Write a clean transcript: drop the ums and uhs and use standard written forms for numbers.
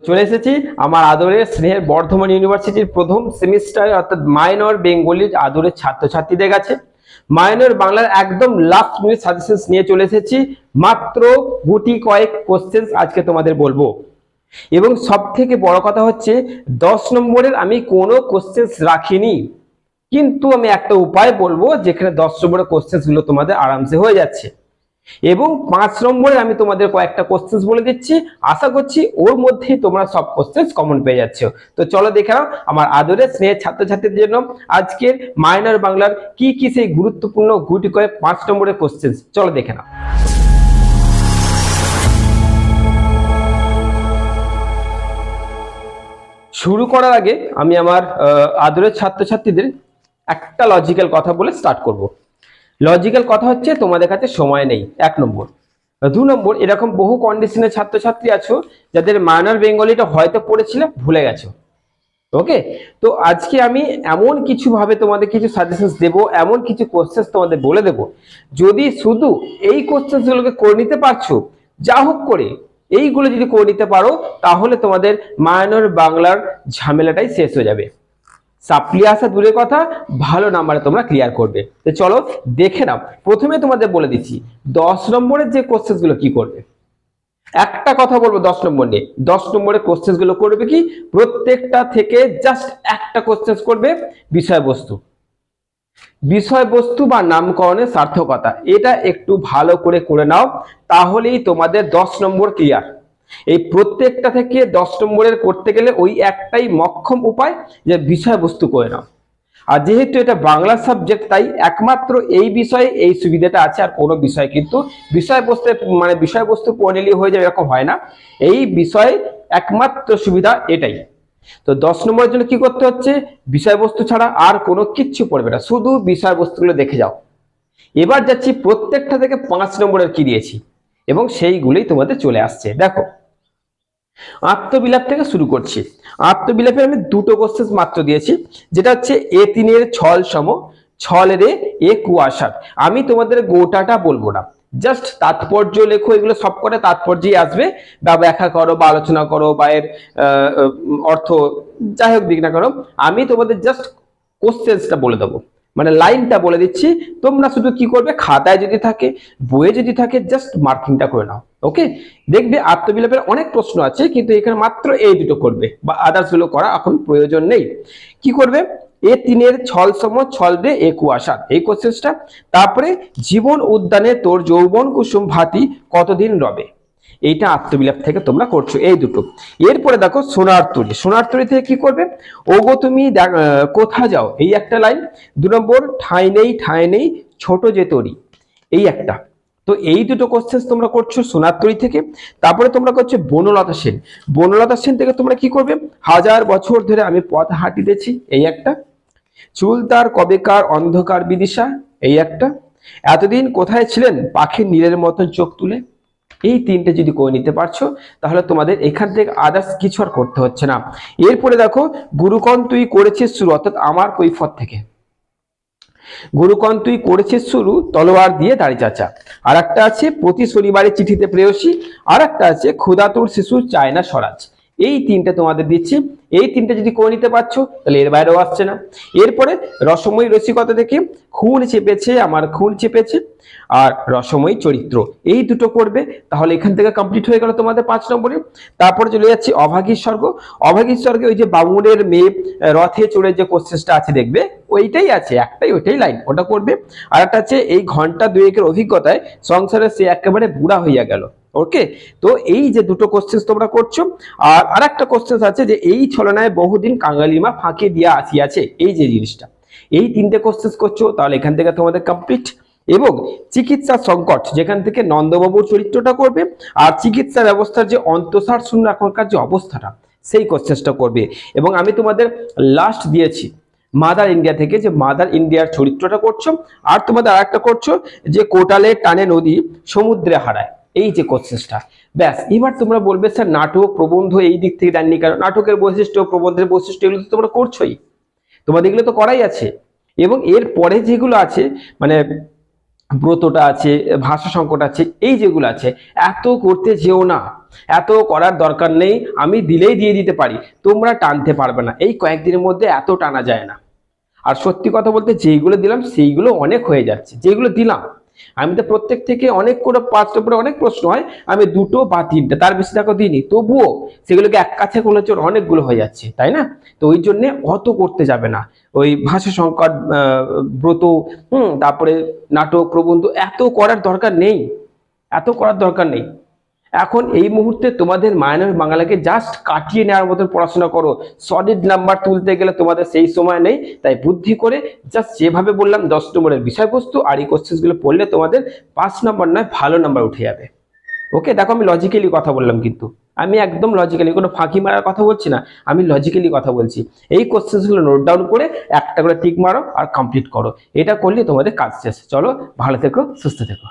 চলে এসেছি আমার আদরের স্নেহের বর্ধমান ইউনিভার্সিটির প্রথম সেমিস্টার অর্থাৎ মাইনর বেঙ্গলির আদরের ছাত্রছাত্রীদের কাছে মাইনর বাংলার একদম লাস্ট মিনিট সাজেশনস নিয়ে চলে এসেছি। মাত্র গুটি কয়েক কোশ্চেন আজকে তোমাদের বলবো, এবং সব থেকে বড় কথা হচ্ছে 10 নম্বরের আমি কোনো কোশ্চেন রাখিনি, কিন্তু আমি একটা উপায় বলবো যেখানে 10 নম্বরের কোশ্চেন গুলো তোমাদের আরামসে হয়ে যাচ্ছে। এবং 5 নম্বরে আমি তোমাদের কয়েকটা কোশ্চেন্স বলে দিচ্ছি, আশা করছি ওর মধ্যেই তোমরা সব কোশ্চেন্স কমন পেয়ে যাচ্ছ। তো চলো দেখে নাও আমার আদরের স্নেহের ছাত্রছাত্রীদের জন্য আজকের মাইনর বাংলার কি কি সেই গুরুত্বপূর্ণ গুটি করে 5 নম্বরের কোশ্চেন্স, চলো দেখে নাও। শুরু করার আগে আমি আমার আদরের ছাত্রছাত্রীদের একটা লজিক্যাল কথা বলে স্টার্ট করব। লজিক্যাল কথা হচ্ছে তোমাদের কাছে সময় নেই, 1 নম্বর। 2 নম্বর, এরকম বহু কন্ডিশনের ছাত্রছাত্রী আছো যাদের মাইনর বেঙ্গলিটা হয়তো পড়েছিলে ভুলে গেছো। ওকে, তো আজকে আমি এমন কিছু ভাবে তোমাদের কিছু সাজেশনস দেব, এমন কিছু কোশ্চেন তোমাদের বলে দেব, যদি শুধু এই কোশ্চেন গুলোকে করে নিতে পারছো, যা হোক করে এইগুলো যদি করে নিতে পারো, তাহলে তোমাদের মাইনর বাংলার ঝামেলাটাই শেষ হয়ে যাবে। সাপ্লি আসা দূরের কথা, ভালো নাম্বারে তোমরা ক্লিয়ার করবে। তো চলো দেখে নাও। প্রথমে তোমাদের বলে দিচ্ছি 10 নম্বরের যে কোশ্চেন গুলো কি করবে। একটা কথা বলবো 10 নম্বর নিয়ে, 10 নম্বরের কোশ্চেন গুলো করবে কি, প্রত্যেকটা থেকে জাস্ট একটা কোশ্চেন করবে বিষয়বস্তু। বিষয়বস্তু বা নামকরণের সার্থকতা, এটা একটু ভালো করে নাও, তাহলেই তোমাদের 10 নম্বর ক্লিয়ার। এই প্রত্যেকটা থেকে 10 নম্বরের করতে গেলে ওই একটাই মক্ষম উপায় যে বিষয়বস্তু করে নাও। আর যেহেতু এটা বাংলা সাবজেক্ট, তাই একমাত্র এই বিষয়ে এই সুবিধাটা আছে, আর কোনো বিষয় কিন্তু বিষয়বস্তু পড়ে নিলে হয়ে যাবে এরকম হয় না। এই বিষয়ে একমাত্র সুবিধা এটাই। তো 10 নম্বরের জন্য কি করতে হচ্ছে, বিষয়বস্তু ছাড়া আর কোনো কিচ্ছু পড়বে না, শুধু বিষয়বস্তুগুলো দেখে যাও। এবার যাচ্ছি প্রত্যেকটা থেকে 5 নম্বরের কি দিয়েছি, এবং সেইগুলোই তোমাদের চলে আসছে। দেখো, আত্মবিলাপ থেকে শুরু করছি। আত্মবিলাপে আমি দুটো কোশ্চেন মাত্র দিয়েছি, যেটা হচ্ছে A3 এর ছল সম ছলের এ কুয়াশার। আমি তোমাদের গোটাটা বলবো না, জাস্ট তাৎপর্য লেখো, এগুলো সব করে তাৎপর্যই আসবে, বা ব্যাখ্যা করো বা আলোচনা করো বা এর অর্থ যাই হোক দিক না করো, আমি তোমাদের জাস্ট কোশ্চেন্সটা বলে দেবো, মানে লাইনটা বলে দিচ্ছি। তোমরা শুধু কি করবে, খাতায় যদি থাকে বইয়ে যদি থাকে জাস্ট মার্কিংটা করে নাও। ওকে, দেখবে আত্মবিলাপের অনেক প্রশ্ন আছে, কিন্তু এখানে মাত্র এই দুটো করবে, বা আদার্স গুলো করা এখন প্রয়োজন নেই। কি করবে, A3 এর ছল সম ছল রে এ কুয়াশা, এই কোশ্চেনটা। তারপরে জীবন উদ্যানে তোর যৌবন কুসুম ভাতি কতদিন রবে, এইটা আত্মবিলাপ থেকে তোমরা করছো, এই দুটো। এরপরে দেখো সোনার তরী, সোনার তরী থেকে কি করবে, ওগো তুমি কোথা যাও, এই একটা লাইন। 2 নম্বর, ঠাঁই নেই ছোট যে তরী, এই একটা। তো এই দুটো কোশ্চেন তোমরা করছো সোনার তরী থেকে। তারপরে তোমরা করছো বনলতা সেন, বনলতা সেন থেকে তোমরা কি করবে, 1000 বছর ধরে আমি পথ হাঁটিতেছি, এই একটা। চুল তার কবেকার অন্ধকার বিদিশা, এই একটা। এতদিন কোথায় ছিলেন পাখির নীলের মতন চোখ তুলে, এই তিনটে যদি করে নিতে পারছো, তাহলে তোমাদের এখান থেকে আদার্স কিছু আর করতে হচ্ছে না। এরপরে দেখো গুরুকণ তুই করেছিস শুরু, অর্থাৎ আমার কৈফত থেকে। গুরুকণ তুই করেছিস শুরু তলোয়ার দিয়ে দাড়ি চাচা, আর একটা আছে প্রতি শনিবারে চিঠিতে প্রেয়সী, আর একটা আছে ক্ষুধাতুর শিশু চায় না স্বরাজ। এই তিনটে তোমাদের দিচ্ছি, এই তিনটে যদি করে নিতে পারছো তাহলে এর বাইরেও আসছে না। এরপরে রসময়ী রসিকতা থেকে খুন চেপেছে আমার খুন চেপেছে, আর রসময়ী চরিত্র, এই দুটো করবে, তাহলে এখান থেকে কমপ্লিট হয়ে গেল তোমাদের 5 নম্বরে। তারপরে চলে যাচ্ছি অভাগীর স্বর্গ। অভাগীর স্বর্গে ওই যে বামুনের মেয়ে রথে চড়ে যে কোশ্চেনটা আছে দেখবে, ওইটাই আছে, একটাই ওইটাই লাইন, ওটা করবে। আর একটা আছে এই ঘন্টা দুয়েকের অভিজ্ঞতায় সংসারে সে একেবারে বুড়া হইয়া গেল। ওকে, তো এই যে দুটো কোশ্চেন তোমরা করছো। আর আরেকটা কোশ্চেন আছে যে এই ছলনায় বহুদিন কাঙালিমা ফাঁকি দিয়া আসিয়াছে, এই যে জিনিসটা, এই তিনটে কোশ্চেন করছো, তাহলে এখান থেকে তোমাদের কমপ্লিট। এবং চিকিৎসা সংকট, যেখান থেকে নন্দবাবুর চরিত্রটা করবে, আর চিকিৎসা ব্যবস্থার যে অন্তঃসার শূন্য এখনকার যে অবস্থাটা, সেই কোশ্চেনটা করবে। এবং আমি তোমাদের লাস্ট দিয়েছি মাদার ইন্ডিয়া থেকে, যে মাদার ইন্ডিয়ার চরিত্রটা করছো। আর তোমাদের আরেকটা করছো যে কোটালে টানে নদী সমুদ্রে হারায়, এই যে কোশ্চেনটা। ব্যাস, এবার তোমরা বলবে স্যার নাটক প্রবন্ধ এই দিক থেকে দেননি কেন, নাটকের বৈশিষ্ট্য প্রবন্ধের বৈশিষ্ট্য এগুলো তো তোমরা করছোই, তোমাদের এগুলো তো করাই আছে। এবং এর পরে যেগুলো আছে, মানে ব্রতটা আছে, ভাষা সংকট আছে, এই যেগুলো আছে, এত করতে যেও না, এত করার দরকার নেই, আমি দিলেই দিয়ে দিতে পারি, তোমরা টানতে পারবে না, এই কয়েকদিনের মধ্যে এত টানা যায় না। আর সত্যি কথা বলতে যেইগুলো দিলাম সেইগুলো অনেক হয়ে যাচ্ছে, যেগুলো দিলাম আমি তো প্রত্যেক থেকে অনেক করে 5টা পরে অনেক প্রশ্ন হয়, আমি 2টো বা 3টে তার বেশি টাকা দিইনি, তবুও সেগুলোকে এক কাছে করলে অনেকগুলো হয়ে যাচ্ছে, তাই না? তো ওই জন্য অত করতে যাবে না। ওই ভাষা সংকট, ব্রত, তারপরে নাটক, প্রবন্ধ এত করার দরকার নেই, এত করার দরকার নেই। এখন এই মুহূর্তে তোমাদের মাইনর বাংলাকে জাস্ট কাটিয়ে নেওয়ার মতন পড়াশোনা করো, সলিড নাম্বার তুলতে গেলে তোমাদের সেই সময় নেই, তাই বুদ্ধি করে জাস্ট যেভাবে বললাম 10 নম্বরের বিষয়বস্তু আর এই কোশ্চেনগুলো পড়লে তোমাদের 5 নম্বর নয় ভালো নাম্বার উঠে যাবে। ওকে, দেখো আমি লজিক্যালি কথা বললাম, কিন্তু আমি একদম লজিক্যালি, কোনো ফাঁকি মারার কথা বলছি না, আমি লজিক্যালি কথা বলছি। এই কোশ্চেনগুলো নোট ডাউন করে একটা করে টিক মারো আর কমপ্লিট করো, এটা করলে তোমাদের কাজ শেষ। চলো, ভালো থেকো, সুস্থ থেকো।